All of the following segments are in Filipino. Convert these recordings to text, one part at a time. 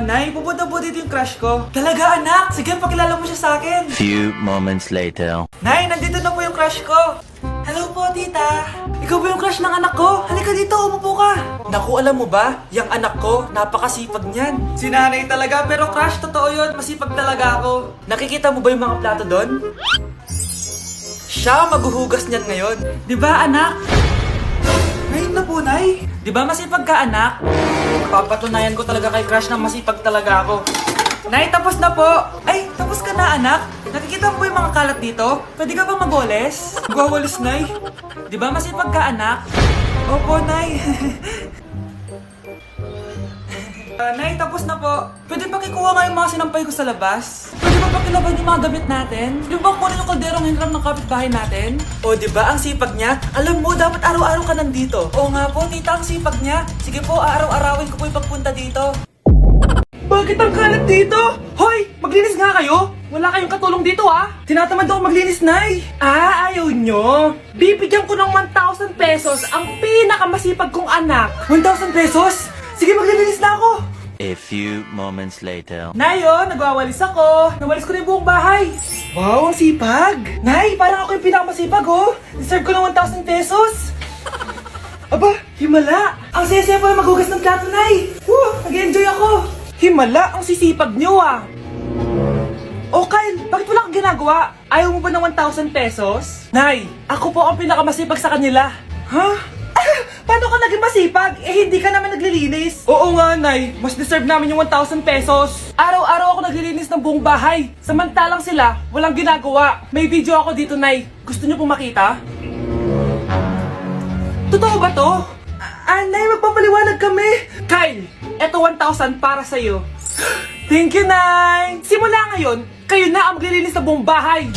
Nay, pupunta po dito yung crush ko. Talaga, anak? Sige, pakilala mo siya sa akin. Few moments later. Nay, nandito na po yung crush ko. Hello po, tita. Ikaw ba yung crush ng anak ko? Halika dito, umupo ka. Naku, alam mo ba? Yung anak ko, napakasipag niyan. Si nanay talaga, pero crush, totoo yun. Masipag talaga ako. Nakikita mo ba yung mga plato doon? Siya maghuhugas niyan ngayon. Di ba, anak? Ngayon na po, Nay. Di ba masipag ka, anak? Papatunayan ko talaga kay crush na masipag talaga ako. Nay, tapos na po. Ay, tapos ka na, anak. Nakikita mo ba yung mga kalat dito? Pwede ka bang magwalis? Magwawalis, Nay. Di ba masipag ka, anak? Opo, Nay. Nay, tapos na po. Pwede ba kikuha nga yung mga sinampay ko sa labas? Pwede ba pakilaban yung mga damit natin? Di ba kunin yung kalderong hinram ng kapitbahay natin? O, di ba ang sipag niya? Alam mo, dapat araw-araw ka nandito. Oo nga po, tita, ang sipag niya. Sige po, araw-arawin ko po yung pagpunta dito. Bakit ang kalat dito? Hoy, maglinis nga kayo. Wala kayong katulong dito, ah. Tinatamad ako maglinis, Nay. Ayaw nyo. Bibigyan ko ng 1,000 pesos ang pinakamasipag kong anak. 1,000 pesos? Sige, maglilinis na ako. A few moments later. Nay, nagwawalis ako. Nawalis ko na yung buong bahay. Wow, ang sipag. Nay, parang ako yung pinakamasipag, oh. Deserve ko ng 1,000 pesos. Aba, himala. Ang saya-saya pala maghugas ng plato, Nay. Nag-enjoy ako. Himala, ang sisipag nyo, ah. Oh, Kyle, bakit wala kang ginagawa? Ayaw mo ba ng 1,000 pesos? Nay, ako po ang pinakamasipag sa kanila. Ha? Paano ka naging masipag? Eh, hindi ka naman naglilinis. Oo nga, Nay. Mas deserve namin yung 1,000 pesos. Araw-araw ako naglilinis ng buong bahay. Samantalang sila, walang ginagawa. May video ako dito, Nay. Gusto niyo pong makita? Totoo ba to? Nay, magpapaliwanag kami. Kyle, eto 1,000 para sa'yo. Thank you, Nay. Simula ngayon, kayo na ang maglilinis ng buong bahay.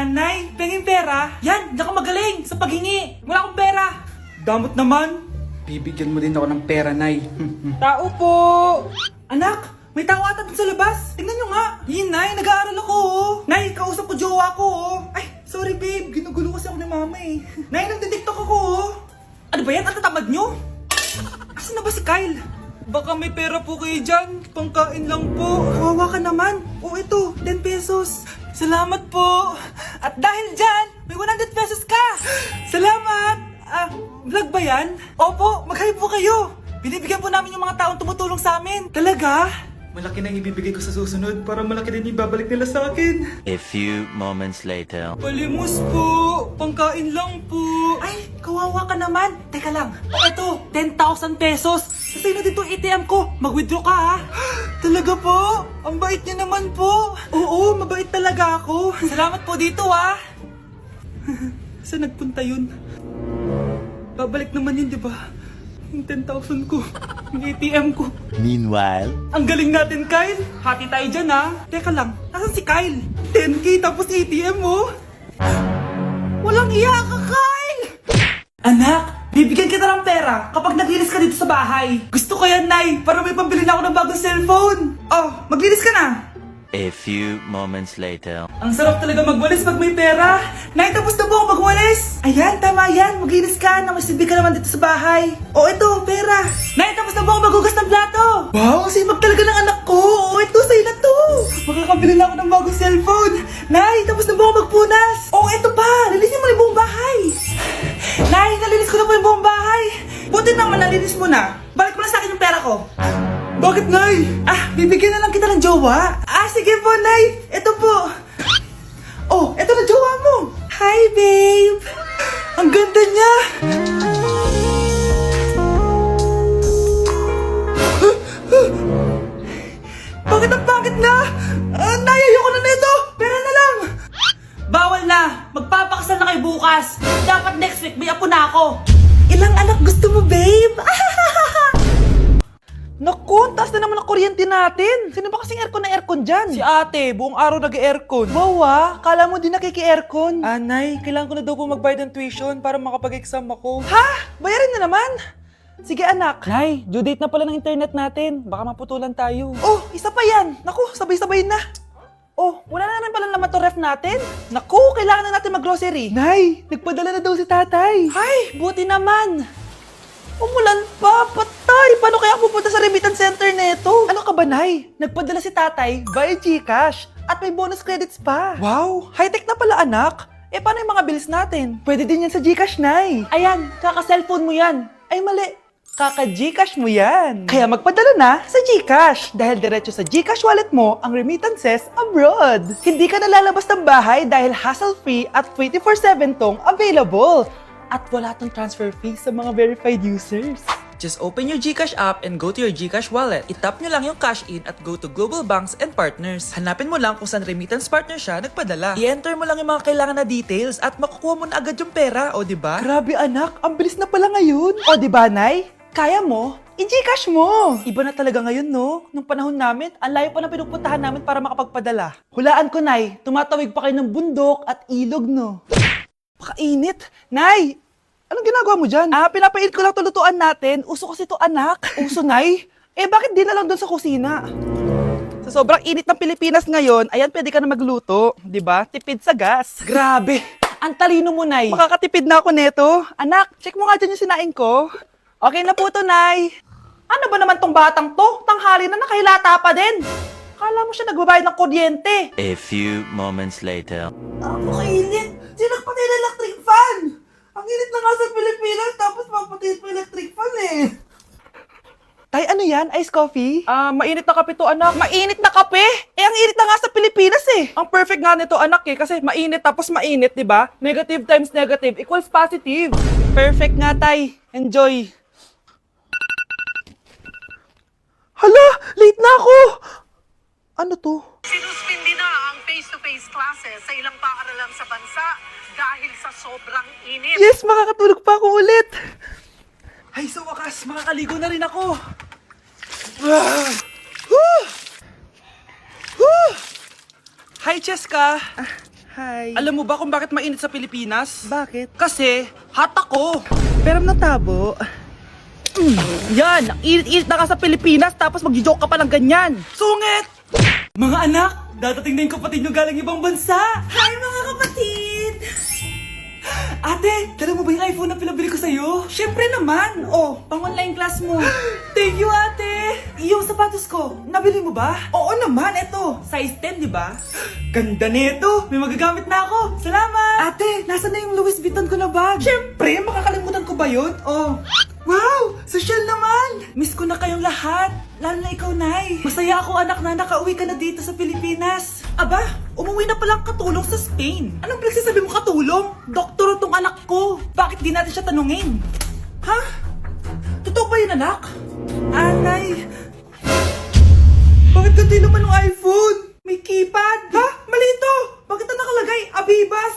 Nay, penging pera? Yan, diyan ka magaling sa paghingi. Wala akong pera. Damot naman. Bibigyan mo din ako ng pera, Nay. Tao po. Anak, may tao ata dun sa labas. Tingnan nyo nga. Yun, Nay, nag-aaral ako, oh. Nay, kausap ko jowa ko, oh. Ay, sorry, babe. Ginugulo kasi ako ng mama, eh. Nay, nagtitiktok ako, oh. Ano ba yan? Ang tatamad nyo? Asan na ba si Kyle? Baka may pera po kayo dyan. Pangkain lang po. Kawawa ka naman. O ito, 10 pesos. Salamat po. At dahil dyan, may 100 pesos ka. Salamat. Vlog ba yan? Opo, mag-hi po kayo. Binibigyan po namin yung mga taong tumutulong sa amin. Talaga? Malaki na ibibigay ko sa susunod para malaki din ibabalik nila sa akin. A few moments later. Palimos po. Pangkain lang po. Ay, kawawa ka naman. Teka lang. O eto, 10,000 pesos. Sasay na dito ATM ko. Mag-withdraw ka, ha? Talaga po? Ang bait niya naman po. Oo, mabait talaga ako. Salamat po dito, ha? Saan nagpunta yun? Babalik naman yun, di ba? Yung 10,000 ko. Yung ATM ko. Meanwhile. Ang galing natin, Kyle. Hati tayo dyan, ha? Teka lang, nasan si Kyle? 10K tapos ATM mo? Walang iya ka, Kyle! Anak, bibigyan kita ng pera kapag naglinis ka dito sa bahay. Gusto ko yan, Nay, para may pambili na ako ng bagong cellphone. Oh, maglinis ka na. A few moments later. Ang sarap talaga magwalis pag may pera. Nay, tapos na po ako magwalis. Ayan, tama yan. Maglinis ka na may silbi ka naman dito sa bahay. O, ito, pera. Nay, tapos na po ako maghugas ng plato. Wow, sipag talaga ng anak ko. O, ito, sa'yo na to. Makakabili na ako ng bagong cellphone. Nay, tapos na po ako magpunas. O, ito pa. Linisin mo na yung buong bahay. Nay, nalinis ko na po yung buong bahay. Buti naman nalinis mo na. Balik mo na sa akin yung pera ko. Bakit, Nay? Bibigyan na lang kita ng jowa. Sige po, Nay. Ito po. Oh, ito na jowa mo. Hi, babe. Ang ganda niya. Bakit ang pangit na? Nay, ayoko na nito. Pera na lang. Bawal na. Magpapakasal na kayo bukas. Dapat next week may apo na ako. Ilang anak gusto mo, babe? Naku, taas na naman ang kuryente natin. Sino ba kasing aircon dyan? Si ate, buong araw nag-aircon. Wow, kala mo din nakiki-aircon. Nay, kailangan ko na daw po magbayad ng tuition para makapag-exam ako. Ha? Bayarin na naman? Sige anak. Nay, due date na pala ng internet natin. Baka maputulan tayo. Oh, isa pa yan. Naku, sabay-sabay na. Oh, wala na naman pala laman to ref natin. Naku, kailangan na natin mag-grocery. Nay, nagpadala na daw si tatay. Ay, buti naman. share neto. Ano ka ba, Nay? Nagpadala si tatay via GCash at may bonus credits pa. Wow, high-tech na pala, anak. Paano yung mga bills natin? Pwede din yan sa GCash, Nay. Ayan, kaka-cellphone mo yan. Ay, mali. Kaka-GCash mo yan. Kaya magpadala na sa GCash dahil diretso sa GCash wallet mo ang remittances abroad. Hindi ka nalalabas ng bahay dahil hassle-free at 24/7 tong available. At wala tong transfer fee sa mga verified users. Just open your GCash app and go to your GCash wallet. Itap nyo lang yung cash in at go to Global Banks and Partners. Hanapin mo lang kung saan remittance partner siya nagpadala. I-enter mo lang yung mga kailangan na details at makukuha mo na agad yung pera, o diba? Grabe anak, ang bilis na pala ngayon. O diba, Nay? Kaya mo? I-GCash mo! Iba na talaga ngayon, no? Nung panahon namin, ang layo pa na pinupuntahan namin para makapagpadala. Hulaan ko, Nay, tumatawid pa kayo ng bundok at ilog, no? Pakainit! Nay! Anong ginagawa mo dyan? Pinapait ko lang tulutuan natin. Uso kasi to, anak. Uso, Nay? Bakit di na lang doon sa kusina? Sa sobrang init ng Pilipinas ngayon, ayan, pwede ka na magluto. Diba? Tipid sa gas. Grabe! Ang talino mo, Nay. Makakatipid na ako neto. Anak, check mo nga dyan yung sinaing ko. Okay na po to, Nay. Ano ba naman tong batang to? Tanghali na nakahilata pa din. Kala mo siya nagbabayad ng kuryente. A few moments later. Kainit! Sinakpatay na electric fan! Ang init na nga sa Pilipinas, tapos mapatay pa electric fan eh. Tay, ano yan? Ice coffee? Mainit na kape to, anak. Mainit na kape? Ang init na nga sa Pilipinas eh. Ang perfect nga nito, anak eh, kasi mainit tapos mainit, di ba? Negative times negative equals positive. Perfect nga, Tay. Enjoy. Hala! Late na ako! Ano to? Sinuspindi na ang face-to-face classes sa ilang paaralan sa bansa dahil sa sobrang init. Yes, makakatulog pa ako ulit. Ay, sa wakas, makakaligo na rin ako. Hi, Cheska. Hi. Alam mo ba kung bakit mainit sa Pilipinas? Bakit? Kasi, hot ako. Pero natabo. Yan, ang init-init na ka sa Pilipinas tapos mag-joke ka pa ng ganyan. Sungit! Mga anak, dadating na yung kapatid nyo galing ibang bansa. Hi mga kapatid! Ate, dala mo ba yung iPhone na pinabili ko sa'yo? Siyempre naman. Oh, pang online class mo. Thank you, ate. Yung sapatos ko, nabili mo ba? Oo naman, eto. Size 10, di ba? Ganda nito. May magagamit na ako. Salamat. Ate, nasa na yung Louis Vuitton ko na bag? Siyempre, makakalimutan ko ba yun? Oh. Wow! Social naman! Miss ko na kayong lahat. Lalo na ikaw, Nay. Masaya ako, anak, na nakauwi ka na dito sa Pilipinas. Aba, umuwi na palang katulong sa Spain. Anong pinagsasabi mo katulong? Doktor tong anak ko. Bakit di natin siya tanungin? Ha? Totoo ba yun, anak? Nay. Bakit ganti naman ng iPhone? May keypad. Ha? Mali ito. Bakit na nakalagay? Abibas.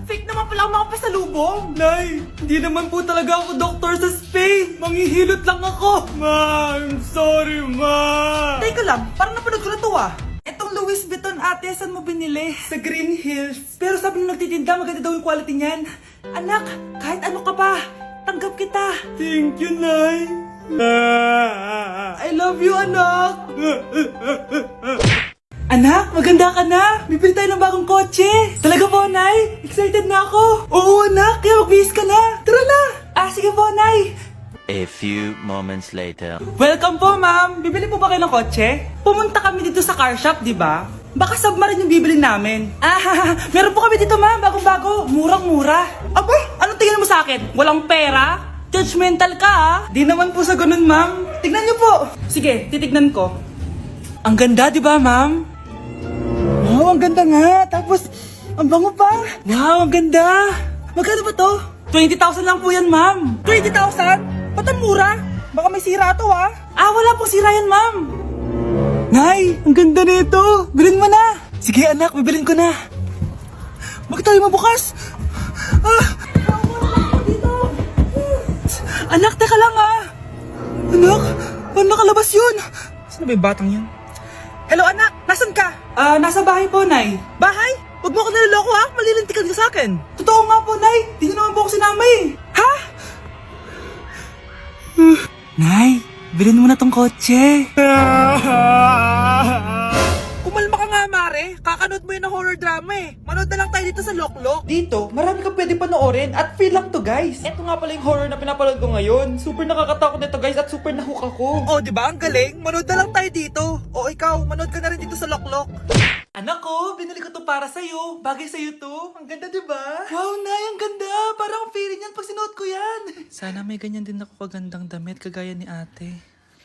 Fake naman pala ang mga pasalubong. Nay, hindi naman po talaga ako doktor sa Spain. Manghihilot lang ako. Ma, I'm sorry, ma. Teka lang, parang napanood ko na to ah. Etong Louis Vuitton, ate, saan mo binili? Sa Green Hills. Pero sabi nung nagtitinda, maganda daw yung quality niyan. Anak, kahit ano ka pa, tanggap kita. Thank you, Nay. I love you, anak. Anak, maganda ka na! Bibili tayo ng bagong kotse! Talaga po, Nay? Excited na ako! Oo, anak! Kaya magbihis ka na! Tara na! Sige po, Nay! A few moments later. Welcome po, ma'am! Bibili po ba kayo ng kotse? Pumunta kami dito sa car shop, di ba? Baka submarine yung bibili namin. Meron po kami dito, ma'am! Bagong-bago! Murang-mura! Aba! Anong tingin mo sa akin? Walang pera? Judgmental ka, ah! Di naman po sa ganun, ma'am! Tignan niyo po! Sige, titignan ko. Ang ganda, di ba, ma'am? Wow, ang ganda nga. Tapos, ang bango pa. Wow, ang ganda. Magkano ba to? 20,000 lang po yan, ma'am. 20,000? Ba't ang mura? Baka may sira to, ha? Wala pong sira yan, ma'am. Nay, ang ganda nito. Bilhin mo na. Sige, anak, bibilin ko na. Bakit tayo mabukas? Anak, teka lang, ha? Anak, paano nakalabas yun? Saan ba yung batang yun? Hello, anak! Nasaan ka? Nasa bahay po, Nay. Bahay? Huwag mo ako niloloko, ha? Malilintikan ka sa akin. Totoo nga po, Nay. Di nyo naman po ako sinama, eh. Ha? Nay, bilhin mo na tong kotse. Kumalma ka nga, Mare. Kakanood mo yun ng horror drama, eh. Manood na lang tayo dito sa Loklok? Dito, marami ka pwede panoorin at free lang to guys. Ito nga pala yung horror na pinapanood ko ngayon. Super nakakatakot nito guys at super nahook ako. Oh, di ba? Ang galing. Manood na lang tayo dito. O ikaw, manood ka na rin dito sa Loklok. Anak ko, binili ko to para sa'yo. Bagay sa'yo to. Ang ganda, di ba? Wow, Nay, ang ganda. Parang ang feeling yan pag sinuot ko yan. Sana may ganyan din ako kagandang damit kagaya ni ate.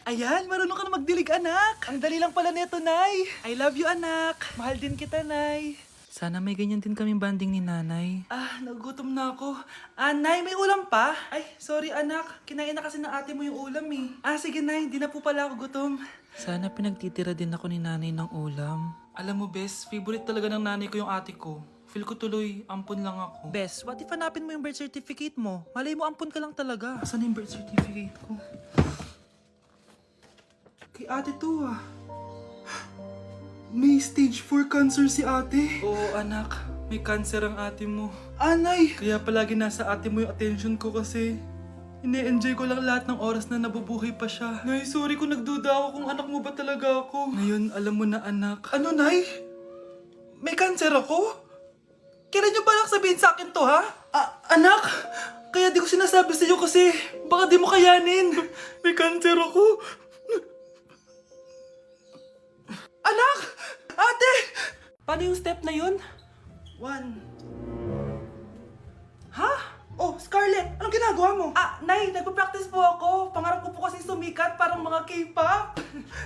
Ayan, marunong ka na magdilig, anak. Ang dali lang pala nito, Nay. I love you, anak. Mahal din kita, Nay. Sana may ganyan din kaming banding ni nanay. Nagugutom na ako. Nay, may ulam pa? Ay, sorry anak. Kinain na kasi ng ate mo yung ulam eh. Sige Nay, di na po pala ako gutom. Sana pinagtitira din ako ni nanay ng ulam. Alam mo, Bes, favorite talaga ng nanay ko yung ate ko. Feel ko tuloy, ampun lang ako. Bes, what if hanapin mo yung birth certificate mo? Malay mo, ampun ka lang talaga. Asan yung birth certificate ko? Kay ate to ah. May stage 4 cancer si ate. Oo anak, may cancer ang ate mo. Anay! Kaya palagi nasa ate mo yung attention ko kasi ine-enjoy ko lang lahat ng oras na nabubuhay pa siya. Nay, sorry kung nagduda ako kung anak mo ba talaga ako. Ngayon, alam mo na anak. Ano, Nay? May cancer ako? Kailan niyo balak sabihin sa akin to, ha? Anak! Kaya di ko sinasabi sa iyo kasi baka di mo kayanin. May cancer ako. Anak! Ate! Paano yung step na yun? 1. Ha? Oh, Scarlett! Anong ginagawa mo? Nay, nagpa-practice po ako. Pangarap ko po kasi sumikat parang mga K-pop.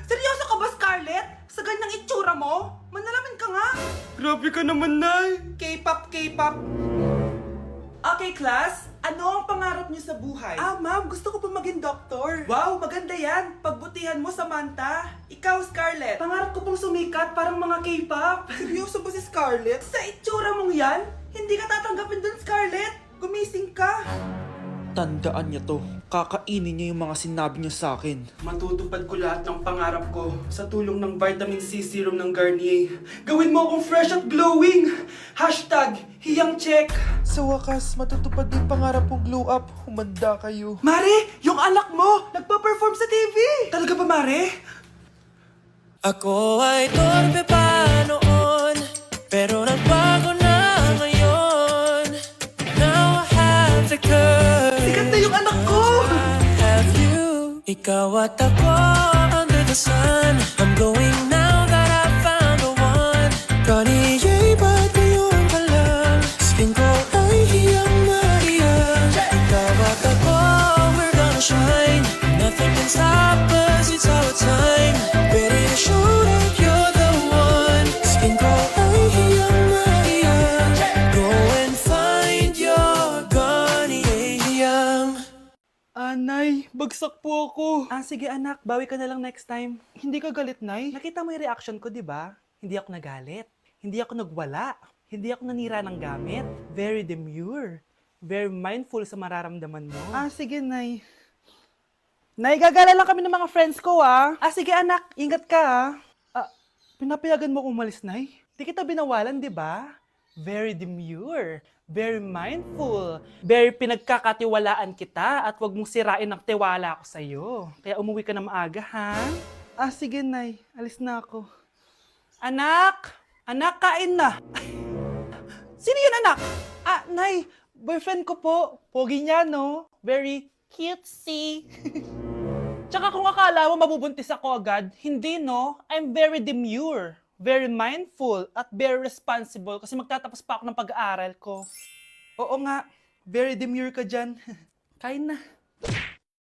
Seryoso ka ba, Scarlett? Sa ganyang itsura mo? Manalamin ka nga. Grabe ka naman, Nay. K-pop, K-pop. Okay, class. Ano ang pangarap niyo sa buhay? Ma'am, gusto ko po maging doktor. Wow, maganda yan. Pagbutihan mo, Samantha. Ikaw, Scarlett. Pangarap ko pong sumikat parang mga K-pop. Seryoso ba si Scarlett? Sa itsura mong yan, hindi ka tatanggapin dun, Scarlett. Gumising ka. Tandaan niya to. Kakainin niya yung mga sinabi niya sa akin. Matutupad ko lahat ng pangarap ko sa tulong ng vitamin C serum ng Garnier. Gawin mo akong fresh at glowing! #HiyangCheck. Sa wakas, matutupad din pangarap kong glow up. Humanda kayo. Mare! Yung anak mo! Nagpa-perform sa TV! Talaga ba, Mare? Ako ay torpe pa noon, pero nagbago na ngayon. Now I have the courage. Sikat na yung anak ko! I have you. Ikaw at ako under the sun. I'm glowing now that I found the one. Garnier, ba't ngayon pa lang? Skin ko ay hiyang na hiyang. Ikaw at ako, we're gonna shine. Nothing can stop us, it's our time. Ready to show that you're the one. Skin ko ay hiyang na hiyang. Go and find your Garnier hiyang. Nay, bagsak po ako. Sige anak, bawi ka na lang next time. Hindi ka galit, Nay? Nakita mo yung reaction ko, di ba? Hindi ako nagalit. Hindi ako nagwala. Hindi ako nanira ng gamit. Very demure. Very mindful sa mararamdaman mo. Sige, Nay. Nay, gagala lang kami ng mga friends ko, sige anak, ingat ka, pinapayagan mo kong umalis, Nay? Di kita binawalan, di ba? Very demure, very mindful, very pinagkakatiwalaan kita at wag mong sirain ang tiwala ko sa'yo. Kaya umuwi ka na maaga, ha? Sige, Nay. Alis na ako. Anak! Anak, kain na! Sino yun, anak? Nay, boyfriend ko po. Pogi niya, no? Very cutesy. Tsaka kung akala mo mabubuntis ako agad, hindi, no? I'm very demure, very mindful, at very responsible kasi magtatapos pa ako ng pag-aaral ko. Oo nga, very demure ka dyan. Kain na.